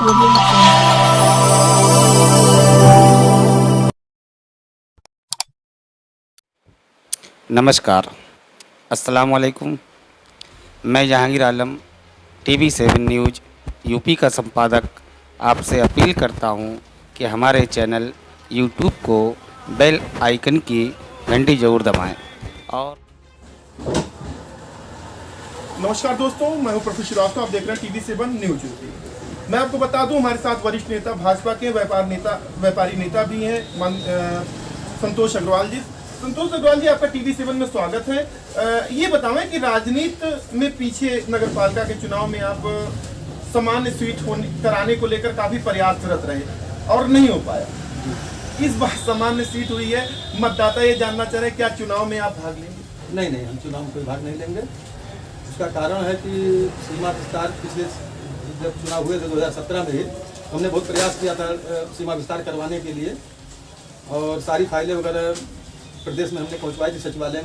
Audio Jungle. नमस्कार, अस्सलाम वालेकुम। मैं जहांगीर आलम, TV7 न्यूज़ यूपी का संपादक आपसे अपील करता हूं कि हमारे चैनल यूट्यूब को बेल आइकन की घंटी ज़रूर दबाएं और नमस्कार दोस्तों, मैं हूं प्रफुल्ल श्रीवास्तव। आप देख रहे हैं TV7 न्यूज। मैं आपको बता दूं, हमारे साथ वरिष्ठ नेता भाजपा के व्यापारी नेता भी हैं, संतोष अग्रवाल जी। संतोष अग्रवाल जी, आपका TV7 में स्वागत है। ये बताएं कि राजनीति में पीछे नगरपालिका के चुनाव में आप सामान्य सीट कराने को लेकर काफी प्रयासरत रहे और नहीं हो पाया। इस बार सामान्य सीट हुई है। मतदाता ये जानना चाह रहे हैं, क्या चुनाव में आप भाग लेंगे? नहीं, हम चुनाव में कोई भाग नहीं लेंगे। उसका कारण है कि सीमा विस्तार पिछले जब चुनाव हुए थे 2017 में ही हमने बहुत प्रयास किया था सीमा विस्तार करवाने के लिए, और सारी फाइलें वगैरह प्रदेश में हमने पहुंचवाई थी सचिवालय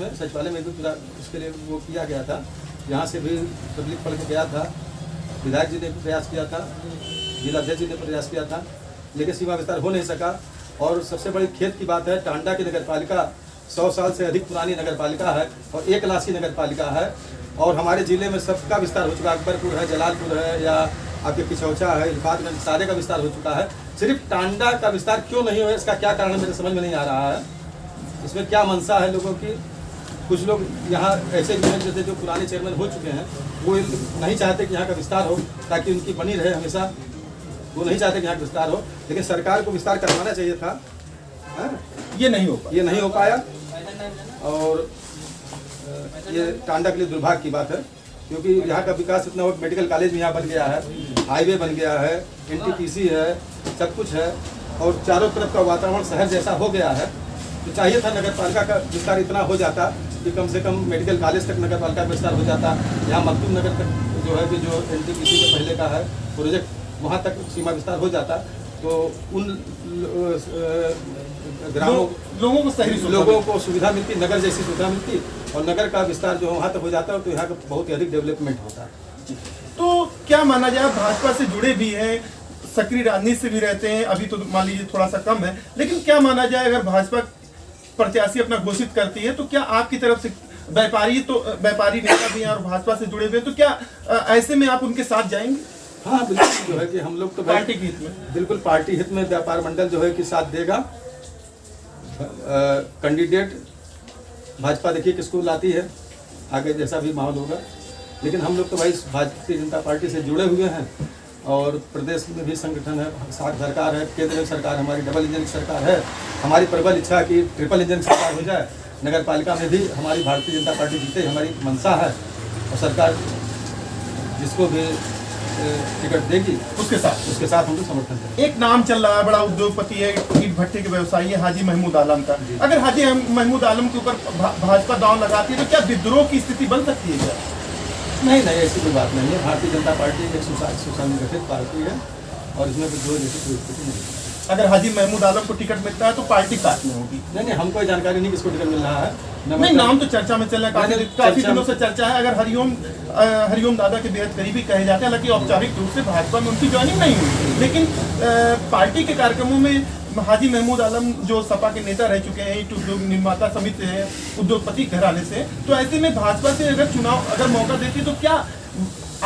में भी पूरा उसके लिए वो किया गया था। यहाँ से भी तबलीग पढ़ के गया था, विधायक जी ने भी प्रयास किया था, जिला अध्यक्ष जी ने प्रयास किया था, लेकिन सीमा विस्तार हो नहीं सका। और सबसे बड़ी खेत की बात है, टांडा की नगरपालिका 100 साल से अधिक पुरानी नगरपालिका है और एक लासी नगरपालिका है, और हमारे ज़िले में सबका विस्तार हो चुका है। अकबरपुर है, जलालपुर है, या आपके पिछौचा है, इल्फातगंज, सारे का विस्तार हो चुका है। सिर्फ टांडा का विस्तार क्यों नहीं हुआ, इसका क्या कारण मेरे समझ में नहीं आ रहा है। इसमें क्या मंशा है लोगों की? कुछ लोग यहाँ ऐसे भी हैं जैसे जो पुराने चेयरमैन हो चुके हैं, वो नहीं चाहते कि यहाँ का विस्तार हो ताकि उनकी बनी रहे हमेशा। वो नहीं चाहते कि यहाँ का विस्तार हो, लेकिन सरकार को विस्तार करवाना चाहिए था। ये नहीं हो पाया। और ये टांडा के लिए दुर्भाग्य की बात है, क्योंकि यहाँ का विकास इतना हो, मेडिकल कॉलेज भी यहाँ बन गया है, हाईवे बन गया है, NTPC है, सब कुछ है, और चारों तरफ का वातावरण शहर जैसा हो गया है। तो चाहिए था नगरपालिका का विस्तार इतना हो जाता कि कम से कम मेडिकल कॉलेज तक नगरपालिका का विस्तार हो जाता। यहाँ मखदूम नगर तक जो है कि जो NTPC के पहले का है प्रोजेक्ट, वहाँ तक सीमा विस्तार हो जाता, तो उन लोगों को सुविधा मिलती, नगर जैसी सुविधा मिलती, और नगर का विस्तार जो वहाँ तक हो जाता है तो यहाँ का बहुत ही अधिक डेवलपमेंट होता। तो क्या माना जाए, भाजपा से जुड़े भी हैं, सक्रिय राजनीति से भी रहते हैं, अभी तो मान लीजिए थोड़ा सा कम है, लेकिन क्या माना जाए, अगर भाजपा प्रत्याशी अपना घोषित करती है तो क्या आपकी तरफ से व्यापारी नेता भी हैं और भाजपा से जुड़े हुए हैं, तो क्या ऐसे में आप उनके साथ जाएंगे? हाँ, बिल्कुल। जो है कि हम लोग तो पार्टी के हित में, बिल्कुल पार्टी हित में व्यापार मंडल जो है कि साथ देगा। कैंडिडेट भाजपा देखिए किसको लाती है, आगे जैसा भी माहौल होगा, लेकिन हम लोग तो भाई भारतीय जनता पार्टी से जुड़े हुए हैं, और प्रदेश में भी संगठन है, सरकार है, केंद्र में सरकार, हमारी डबल इंजन की सरकार है। हमारी प्रबल इच्छा है कि ट्रिपल इंजन सरकार हो जाए, नगर पालिका में भी हमारी भारतीय जनता पार्टी जीते, हमारी मंशा है, और सरकार जिसको भी टिकट देगी उसके साथ हम लोग समर्थन करेंगे। एक नाम चल रहा है, बड़ा उद्योगपति है, ईंट भट्टे के व्यवसायी है, हाजी महमूद आलम का। अगर हाजी महमूद आलम के ऊपर भाजपा दांव लगाती है तो क्या विद्रोह की स्थिति बन सकती है क्या? नहीं, ऐसी कोई बात नहीं है। भारतीय जनता पार्टी एक सुसंगठित पार्टी है, और इसमें विद्रोह जैसी कोई स्थिति नहीं है। अगर हाजी महमूद आलम को टिकट मिलता है तो पार्टी साथ में होगी? नहीं, हमको जानकारी नहीं किसको टिकट मिल रहा है। नहीं, नाम तो चर्चा में चल रहा है, काफी दिनों से चर्चा है। अगर हरिओम दादा के बेहद करीबी कहे जाते हैं, हालांकि औपचारिक रूप से भाजपा में उनकी ज्वाइनिंग नहीं हुई, लेकिन पार्टी के कार्यक्रमों में हाजी महमूद आलम जो सपा के नेता रह चुके हैं, उद्योग निर्माता समिति से है, उद्योगपति घराने से, तो ऐसे में भाजपा से अगर मौका देती है तो क्या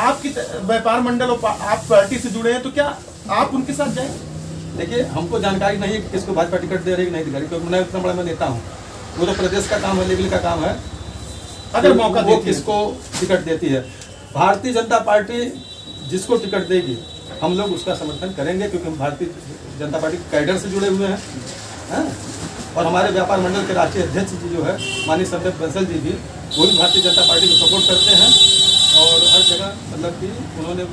आपकी व्यापार मंडल और आप पार्टी से जुड़े हैं, तो क्या आप उनके साथ जाएंगे? देखिए, हमको जानकारी नहीं है कि किसको भाजपा टिकट दे रही है, नहीं दे रही, क्योंकि मैं इतना बड़ा नेता हूँ। वो तो प्रदेश का काम है, लेवल का काम है। अगर मौका वो किसको टिकट देती है, भारतीय जनता पार्टी जिसको टिकट देगी हम लोग उसका समर्थन करेंगे, क्योंकि हम भारतीय जनता पार्टी कैडर से जुड़े हुए हैं। और हमारे व्यापार मंडल के राष्ट्रीय अध्यक्ष जी जो है माननीय संदीप बंसल जी भी, वो भी भारतीय जनता पार्टी को सपोर्ट करते हैं, और हर जगह मतलब कि उन्होंने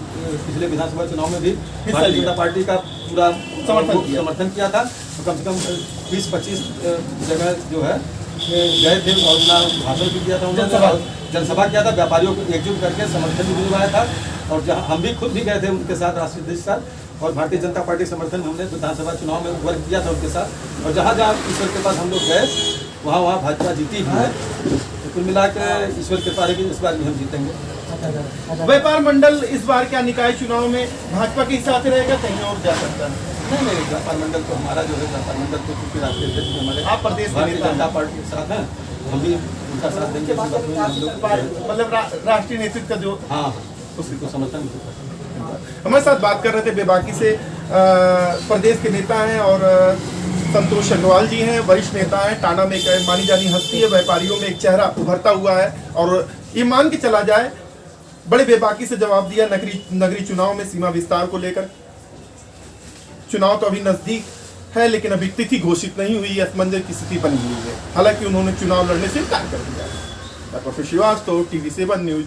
पिछले विधानसभा चुनाव में भी भारतीय जनता पार्टी का पूरा समर्थन किया था। तो कम से कम 20-25 जगह जो है गए थे, और अपना भाषण भी किया था उन्होंने, जनसभा किया था, व्यापारियों को एकजुट करके समर्थन भी दिलवाया था। और जहाँ हम भी खुद भी गए थे उनके साथ, राष्ट्रीय अध्यक्ष के साथ, और भारतीय जनता पार्टी समर्थन में हमने विधानसभा चुनाव में वर्क किया था उनके साथ। और जहाँ जहाँ ईश्वर के पास हम लोग गए वहाँ वहाँ भाजपा जीती भी है। तो कुल मिला के ईश्वर कृपा रहेगी, इस बार भी हम जीतेंगे। व्यापार मंडल इस बार क्या निकाय चुनाव में भाजपा के साथ रहेगा, कहीं और जा सकता है? नहीं, व्यापार मंडल तो हमारा जो है, व्यापार मंडल तो चूंकि राष्ट्रीय अध्यक्ष हमारे आप प्रदेश के भारतीय नेता हैं। जनता पार्टी के साथ हैं, हम भी उनका साथ देंगे। हम लोग मतलब राष्ट्रीय नेतृत्व का जो हाँ उसी को समर्थन करते हैं। हमारे साथ बात कर रहे थे बेबाकी से प्रदेश के नेता हैं और संतोष अग्रवाल जी हैं, वरिष्ठ नेता हैं, टाना में एक मानी जानी हस्ती है, व्यापारियों में एक चेहरा उभरता हुआ है। और ये मान के चला जाए, बड़े बेबाकी से जवाब दिया नगरीय चुनाव में सीमा विस्तार को लेकर। चुनाव तो अभी नजदीक है, लेकिन अभी तिथि घोषित नहीं हुई, असमंजस की स्थिति बनी हुई है। हालांकि उन्होंने चुनाव लड़ने से इनकार कर दिया है। प्रोफेसर श्रीवास्तव, TV7 न्यूज,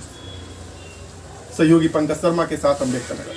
सहयोगी पंकज शर्मा के साथ अम्बेडकर नगर।